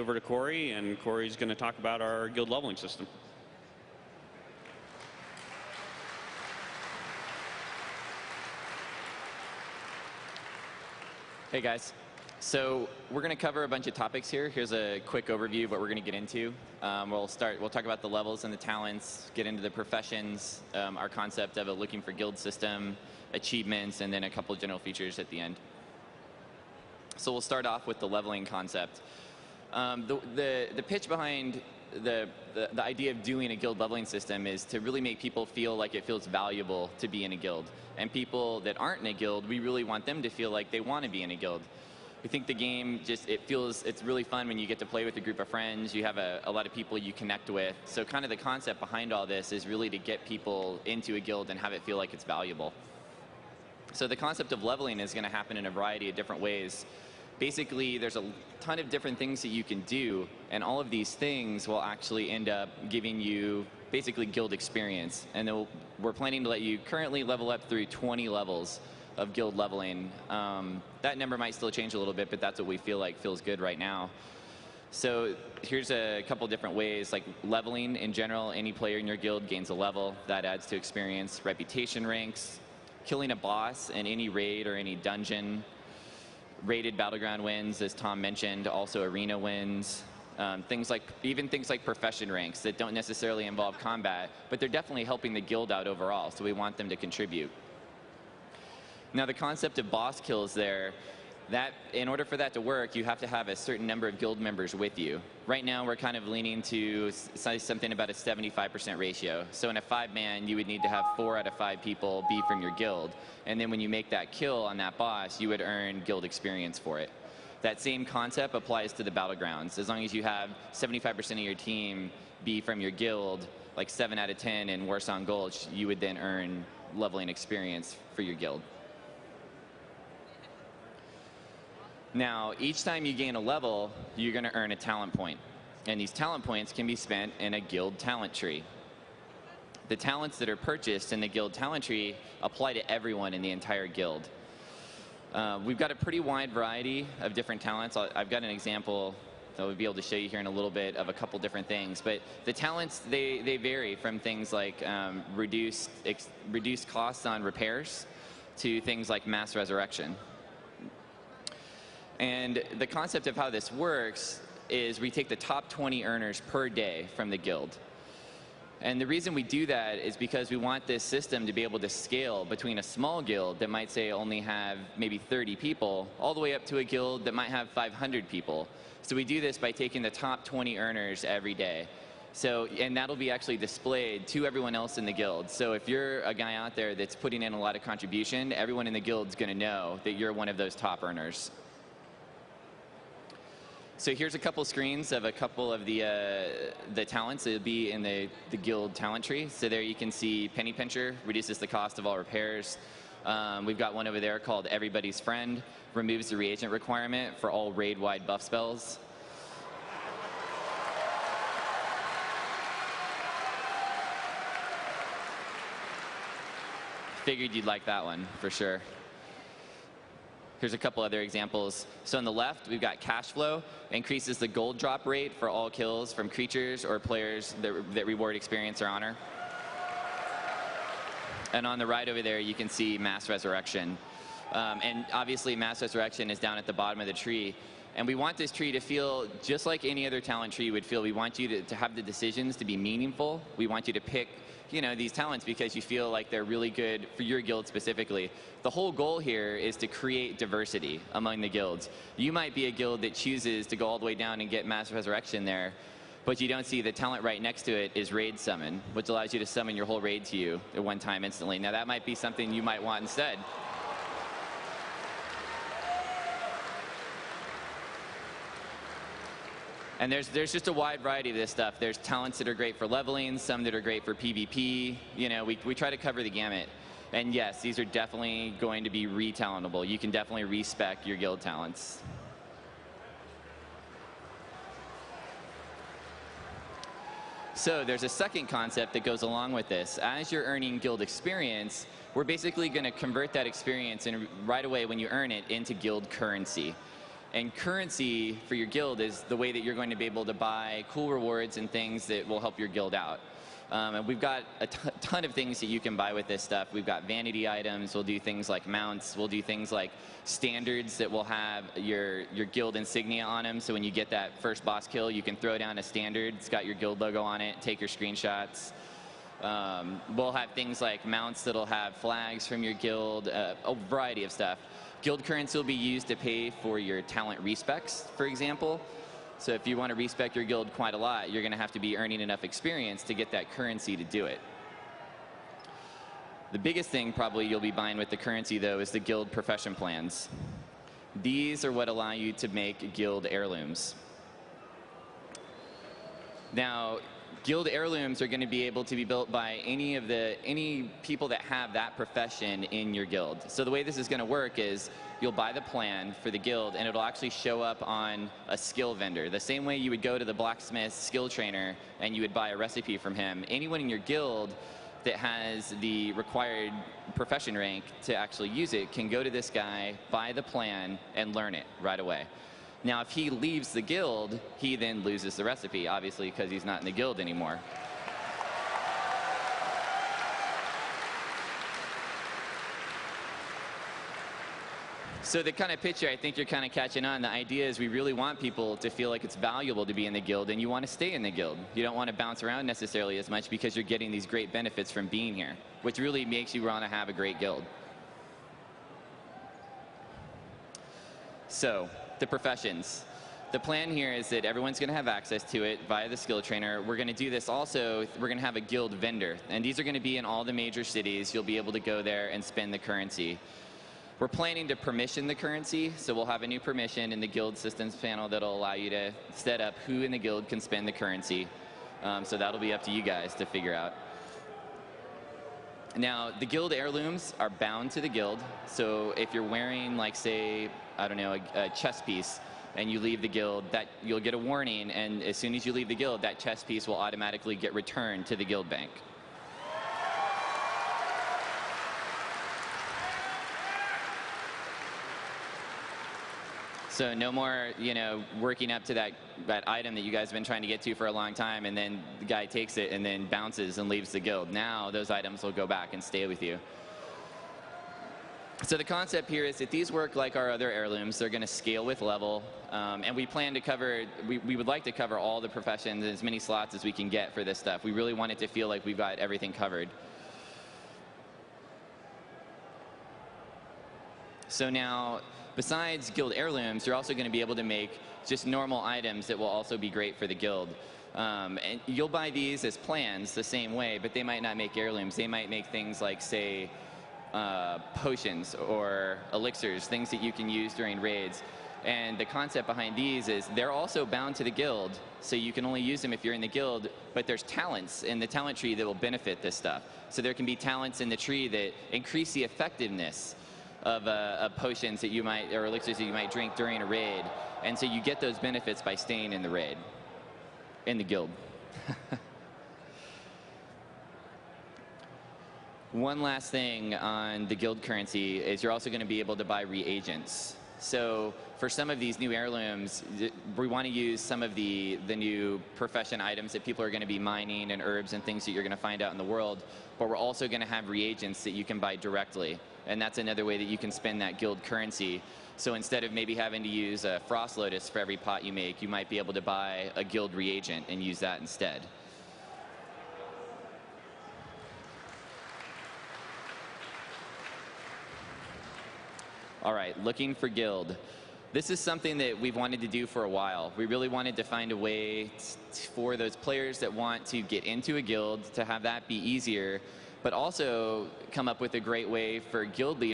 over to Corey, and Corey's going to talk about our guild leveling system. Hey guys. So we're going to cover a bunch of topics here. Here's a quick overview of what we're going to get into. We'll talk about the levels and the talents, get into the professions, our concept of a looking for guild system, achievements, and then a couple of general features at the end. So we'll start off with the leveling concept. The pitch behind the idea of doing a guild leveling system is to really make people feel like it feels valuable to be in a guild. And people that aren't in a guild, we really want them to feel like they want to be in a guild. We think the game it's really fun when you get to play with a group of friends. You have a lot of people you connect with. So kind of the concept behind all this is really to get people into a guild and have it feel like it's valuable. So the concept of leveling is going to happen in a variety of different ways. Basically, there's a ton of different things that you can do, and all of these things will actually end up giving you basically guild experience. And we're planning to let you currently level up through 20 levels of guild leveling. That number might still change a little bit, but that's what we feel like feels good right now. So here's a couple different ways, like leveling in general. Any player in your guild gains a level. That adds to experience. Reputation ranks. Killing a boss in any raid or any dungeon. Rated battleground wins, as Tom mentioned. Also arena wins. Even things like profession ranks that don't necessarily involve combat, but they're definitely helping the guild out overall, so we want them to contribute. Now the concept of boss kills there, in order for that to work, you have to have a certain number of guild members with you. Right now we're kind of leaning to something about a 75% ratio. So in a 5-man, you would need to have 4 out of 5 people be from your guild. And then when you make that kill on that boss, you would earn guild experience for it. That same concept applies to the battlegrounds. As long as you have 75% of your team be from your guild, like 7 out of 10 in Warsong Gulch, you would then earn leveling experience for your guild. Now, each time you gain a level, you're going to earn a talent point. And these talent points can be spent in a guild talent tree. The talents that are purchased in the guild talent tree apply to everyone in the entire guild. We've got a pretty wide variety of different talents. I've got an example that we'll be able to show you here in a little bit of a couple different things. But the talents, they vary from things like reduced costs on repairs to things like mass resurrection. And the concept of how this works is we take the top 20 earners per day from the guild. And the reason we do that is because we want this system to be able to scale between a small guild that might say only have maybe 30 people, all the way up to a guild that might have 500 people. So we do this by taking the top 20 earners every day. And that'll be actually displayed to everyone else in the guild. So if you're a guy out there that's putting in a lot of contribution, everyone in the guild's going to know that you're one of those top earners. So here's a couple screens of a couple of the talents. It'll be in the guild talent tree. So there you can see Penny Pincher, reduces the cost of all repairs. We've got one over there called Everybody's Friend, removes the reagent requirement for all raid-wide buff spells. Figured you'd like that one, for sure. Here's a couple other examples. So on the left, we've got cash flow, increases the gold drop rate for all kills from creatures or players that reward experience or honor. And on the right over there, you can see mass resurrection. And obviously, mass resurrection is down at the bottom of the tree. And we want this tree to feel just like any other talent tree would feel. We want you to have the decisions to be meaningful. We want you to pick these talents because you feel like they're really good for your guild specifically. The whole goal here is to create diversity among the guilds. You might be a guild that chooses to go all the way down and get mass resurrection there, but you don't see the talent right next to it is raid summon, which allows you to summon your whole raid to you at one time instantly. Now that might be something you might want instead. And there's just a wide variety of this stuff. There's talents that are great for leveling, some that are great for PvP. We try to cover the gamut. And yes, these are definitely going to be re-talentable. You can definitely respec your guild talents. So there's a second concept that goes along with this. As you're earning guild experience, we're basically going to convert that experience and right away when you earn it into guild currency. And currency for your guild is the way that you're going to be able to buy cool rewards and things that will help your guild out. And we've got a ton of things that you can buy with this stuff. We've got vanity items. We'll do things like mounts. We'll do things like standards that will have your guild insignia on them. So when you get that first boss kill, you can throw down a standard. It's got your guild logo on it. Take your screenshots. We'll have things like mounts that'll have flags from your guild, a variety of stuff. Guild currency will be used to pay for your talent respecs, for example. So if you want to respec your guild quite a lot, you're going to have to be earning enough experience to get that currency to do it. The biggest thing probably you'll be buying with the currency, though, is the guild profession plans. These are what allow you to make guild heirlooms. Now, guild heirlooms are going to be able to be built by any people that have that profession in your guild. So the way this is going to work is you'll buy the plan for the guild, and it'll actually show up on a skill vendor. The same way you would go to the blacksmith skill trainer and you would buy a recipe from him. Anyone in your guild that has the required profession rank to actually use it can go to this guy, buy the plan, and learn it right away. Now, if he leaves the guild, he then loses the recipe, obviously, because he's not in the guild anymore. So the kind of picture, I think you're kind of catching on. The idea is we really want people to feel like it's valuable to be in the guild, and you want to stay in the guild. You don't want to bounce around necessarily as much because you're getting these great benefits from being here, which really makes you want to have a great guild. So, the professions. The plan here is that everyone's going to have access to it via the skill trainer. We're going to do this also, we're going to have a guild vendor. And these are going to be in all the major cities. You'll be able to go there and spend the currency. We're planning to permission the currency, so we'll have a new permission in the guild systems panel that'll allow you to set up who in the guild can spend the currency. So that'll be up to you guys to figure out. Now, the guild heirlooms are bound to the guild. So if you're wearing, like, say, I don't know, a chess piece, and you leave the guild, that you'll get a warning, and as soon as you leave the guild, that chess piece will automatically get returned to the guild bank. So no more, working up to that item that you guys have been trying to get to for a long time, and then the guy takes it and then bounces and leaves the guild. Now those items will go back and stay with you. So the concept here is that these work like our other heirlooms. They're going to scale with level, and we plan to cover, we would like to cover all the professions, as many slots as we can get for this stuff. We really want it to feel like we've got everything covered. So now, besides guild heirlooms, you're also going to be able to make just normal items that will also be great for the guild. And you'll buy these as plans the same way, but they might not make heirlooms. They might make things like, say, potions or elixirs, things that you can use during raids. And the concept behind these is they're also bound to the guild, so you can only use them if you're in the guild, but there's talents in the talent tree that will benefit this stuff. So there can be talents in the tree that increase the effectiveness of potions that you might, or elixirs that you might drink during a raid. And so you get those benefits by staying in the raid, in the guild. One last thing on the guild currency is you're also going to be able to buy reagents. So for some of these new heirlooms, we want to use some of the new profession items that people are going to be mining, and herbs and things that you're going to find out in the world, but we're also going to have reagents that you can buy directly. And that's another way that you can spend that guild currency. So instead of maybe having to use a frost lotus for every pot you make, you might be able to buy a guild reagent and use that instead. All right, looking for guild. This is something that we've wanted to do for a while. We really wanted to find a way for those players that want to get into a guild to have that be easier, but also come up with a great way for guild leaders